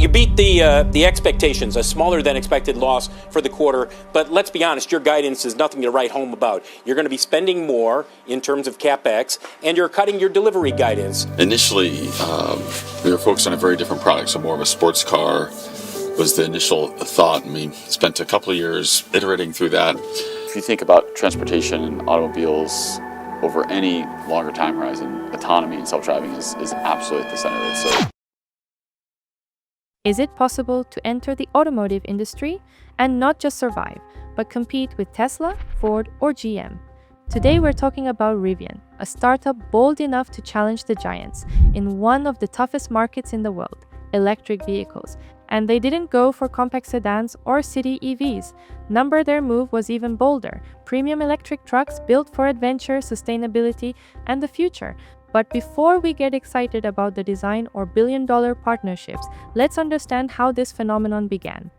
You beat the expectations, a smaller than expected loss for the quarter, but let's be honest, your guidance is nothing to write home about. You're going to be spending more in terms of CapEx, and you're cutting your delivery guidance. Initially, we were focused on a very different product, so more of a sports car was the initial thought, and we spent a couple of years iterating through that. If you think about transportation and automobiles over any longer time horizon, autonomy and self-driving is absolutely at the center of it. So, is it possible to enter the automotive industry and not just survive, but compete with Tesla, Ford, or GM? Today we're talking about Rivian, a startup bold enough to challenge the giants in one of the toughest markets in the world, electric vehicles. And they didn't go for compact sedans or city EVs. Their move was even bolder. Premium electric trucks built for adventure, sustainability, and the future. But before we get excited about the design or billion-dollar partnerships, let's understand how this phenomenon began.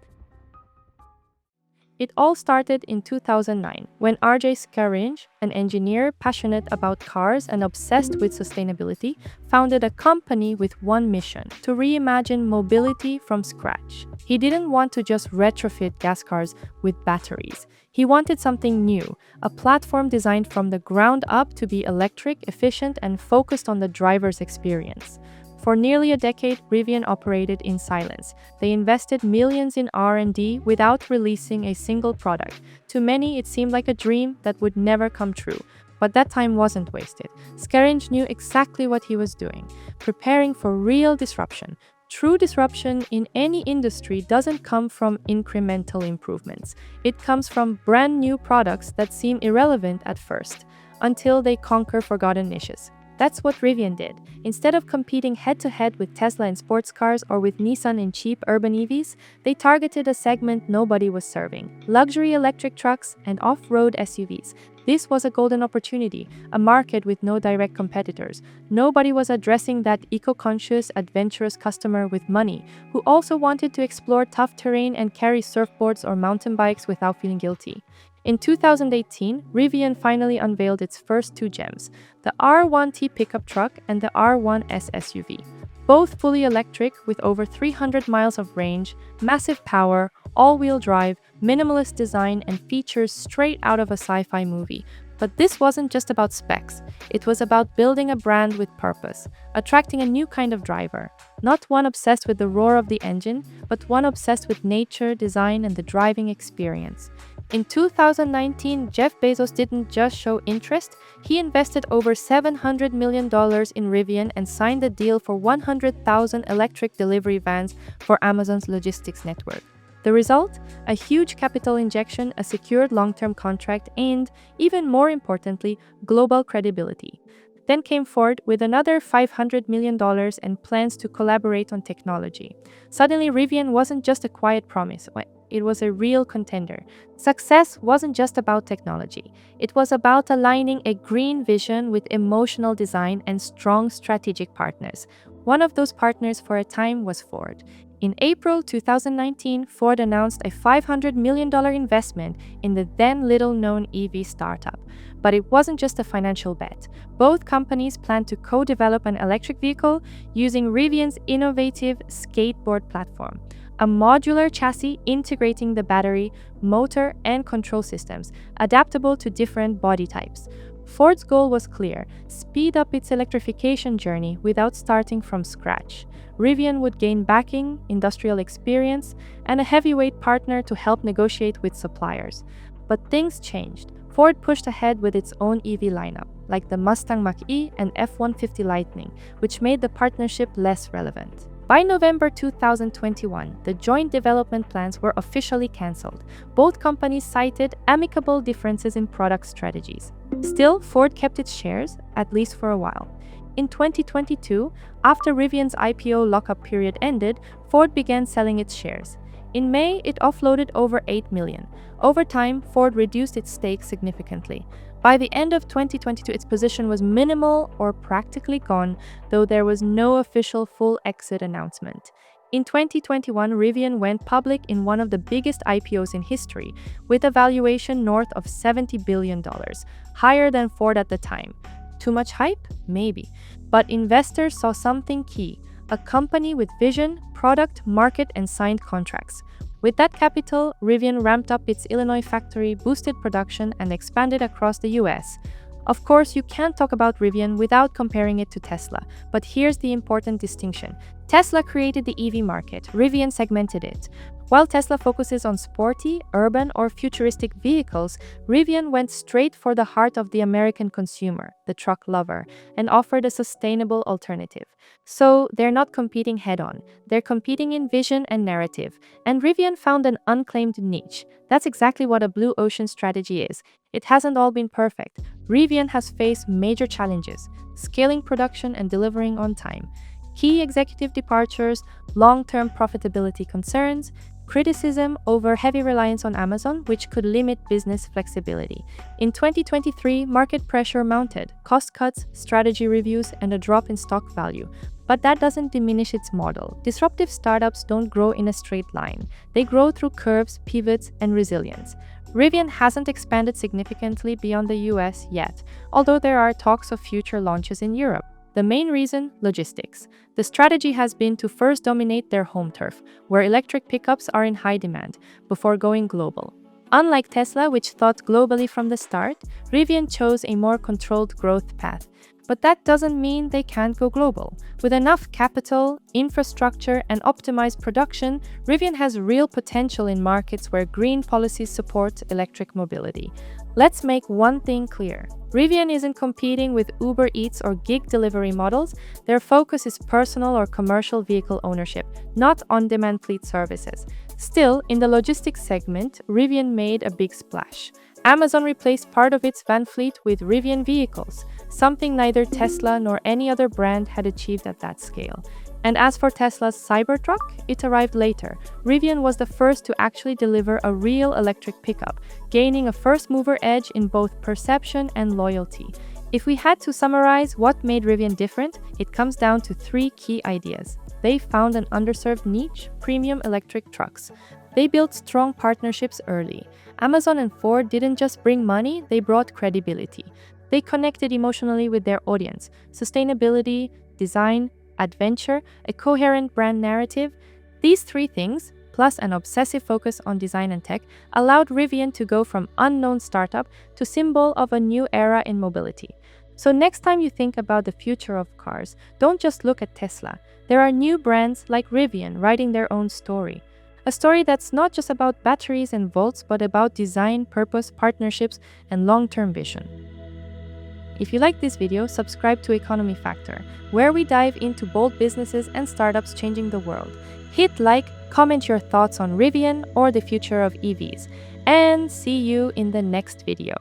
It all started in 2009, when RJ Scaringe, an engineer passionate about cars and obsessed with sustainability, founded a company with one mission: to reimagine mobility from scratch. He didn't want to just retrofit gas cars with batteries. He wanted something new, a platform designed from the ground up to be electric, efficient, and focused on the driver's experience. For nearly a decade, Rivian operated in silence. They invested millions in R&D without releasing a single product. To many, it seemed like a dream that would never come true. But that time wasn't wasted. Scaringe knew exactly what he was doing, preparing for real disruption. True disruption in any industry doesn't come from incremental improvements. It comes from brand new products that seem irrelevant at first, until they conquer forgotten niches. That's what Rivian did. Instead of competing head-to-head with Tesla in sports cars or with Nissan in cheap urban EVs, they targeted a segment nobody was serving: luxury electric trucks and off-road SUVs. This was a golden opportunity, a market with no direct competitors. Nobody was addressing that eco-conscious, adventurous customer with money, who also wanted to explore tough terrain and carry surfboards or mountain bikes without feeling guilty. In 2018, Rivian finally unveiled its first two gems, the R1T pickup truck and the R1S SUV. Both fully electric with over 300 miles of range, massive power, all-wheel drive, minimalist design, and features straight out of a sci-fi movie. But this wasn't just about specs. It was about building a brand with purpose, attracting a new kind of driver. Not one obsessed with the roar of the engine, but one obsessed with nature, design, and the driving experience. In 2019, Jeff Bezos didn't just show interest, he invested over $700 million in Rivian and signed a deal for 100,000 electric delivery vans for Amazon's logistics network. The result? A huge capital injection, a secured long-term contract, and, even more importantly, global credibility. Then came Ford with another $500 million and plans to collaborate on technology. Suddenly, Rivian wasn't just a quiet promise. It was a real contender. Success wasn't just about technology. It was about aligning a green vision with emotional design and strong strategic partners. One of those partners for a time was Ford. In April 2019, Ford announced a $500 million investment in the then little-known EV startup. But it wasn't just a financial bet. Both companies planned to co-develop an electric vehicle using Rivian's innovative skateboard platform, a modular chassis integrating the battery, motor, and control systems, adaptable to different body types. Ford's goal was clear: speed up its electrification journey without starting from scratch. Rivian would gain backing, industrial experience, and a heavyweight partner to help negotiate with suppliers. But things changed. Ford pushed ahead with its own EV lineup, like the Mustang Mach-E and F-150 Lightning, which made the partnership less relevant. By November 2021, the joint development plans were officially cancelled. Both companies cited amicable differences in product strategies. Still, Ford kept its shares, at least for a while. In 2022, after Rivian's IPO lockup period ended, Ford began selling its shares. In May, it offloaded over $8 million. Over time, Ford reduced its stake significantly. By the end of 2022, its position was minimal or practically gone, though there was no official full exit announcement. In 2021, Rivian went public in one of the biggest IPOs in history, with a valuation north of $70 billion, higher than Ford at the time. Too much hype? Maybe. But investors saw something key: a company with vision, product, market, and signed contracts. With that capital, Rivian ramped up its Illinois factory, boosted production, and expanded across the US. Of course, you can't talk about Rivian without comparing it to Tesla, but here's the important distinction. Tesla created the EV market, Rivian segmented it. While Tesla focuses on sporty, urban, or futuristic vehicles, Rivian went straight for the heart of the American consumer, the truck lover, and offered a sustainable alternative. So, they're not competing head-on, they're competing in vision and narrative, and Rivian found an unclaimed niche. That's exactly what a blue ocean strategy is. It hasn't all been perfect. Rivian has faced major challenges, scaling production and delivering on time. Key executive departures, long-term profitability concerns, criticism over heavy reliance on Amazon, which could limit business flexibility. In 2023, market pressure mounted, cost cuts, strategy reviews, and a drop in stock value. But that doesn't diminish its model. Disruptive startups don't grow in a straight line. They grow through curves, pivots, and resilience. Rivian hasn't expanded significantly beyond the US yet, although there are talks of future launches in Europe. The main reason? Logistics. The strategy has been to first dominate their home turf, where electric pickups are in high demand, before going global. Unlike Tesla, which thought globally from the start, Rivian chose a more controlled growth path. But that doesn't mean they can't go global. With enough capital, infrastructure, and optimized production, Rivian has real potential in markets where green policies support electric mobility. Let's make one thing clear. Rivian isn't competing with Uber Eats or gig delivery models. Their focus is personal or commercial vehicle ownership, not on-demand fleet services. Still, in the logistics segment, Rivian made a big splash. Amazon replaced part of its van fleet with Rivian vehicles, something neither Tesla nor any other brand had achieved at that scale. And as for Tesla's Cybertruck, it arrived later. Rivian was the first to actually deliver a real electric pickup, gaining a first-mover edge in both perception and loyalty. If we had to summarize what made Rivian different, it comes down to three key ideas. They found an underserved niche, premium electric trucks. They built strong partnerships early. Amazon and Ford didn't just bring money, they brought credibility. They connected emotionally with their audience. Sustainability, design, adventure, a coherent brand narrative. These three things, plus an obsessive focus on design and tech, allowed Rivian to go from unknown startup to symbol of a new era in mobility. So next time you think about the future of cars, don't just look at Tesla. There are new brands like Rivian writing their own story. A story that's not just about batteries and volts, but about design, purpose, partnerships, and long-term vision. If you like this video, subscribe to Economy Factor, where we dive into bold businesses and startups changing the world. Hit like, comment your thoughts on Rivian or the future of EVs, and see you in the next video.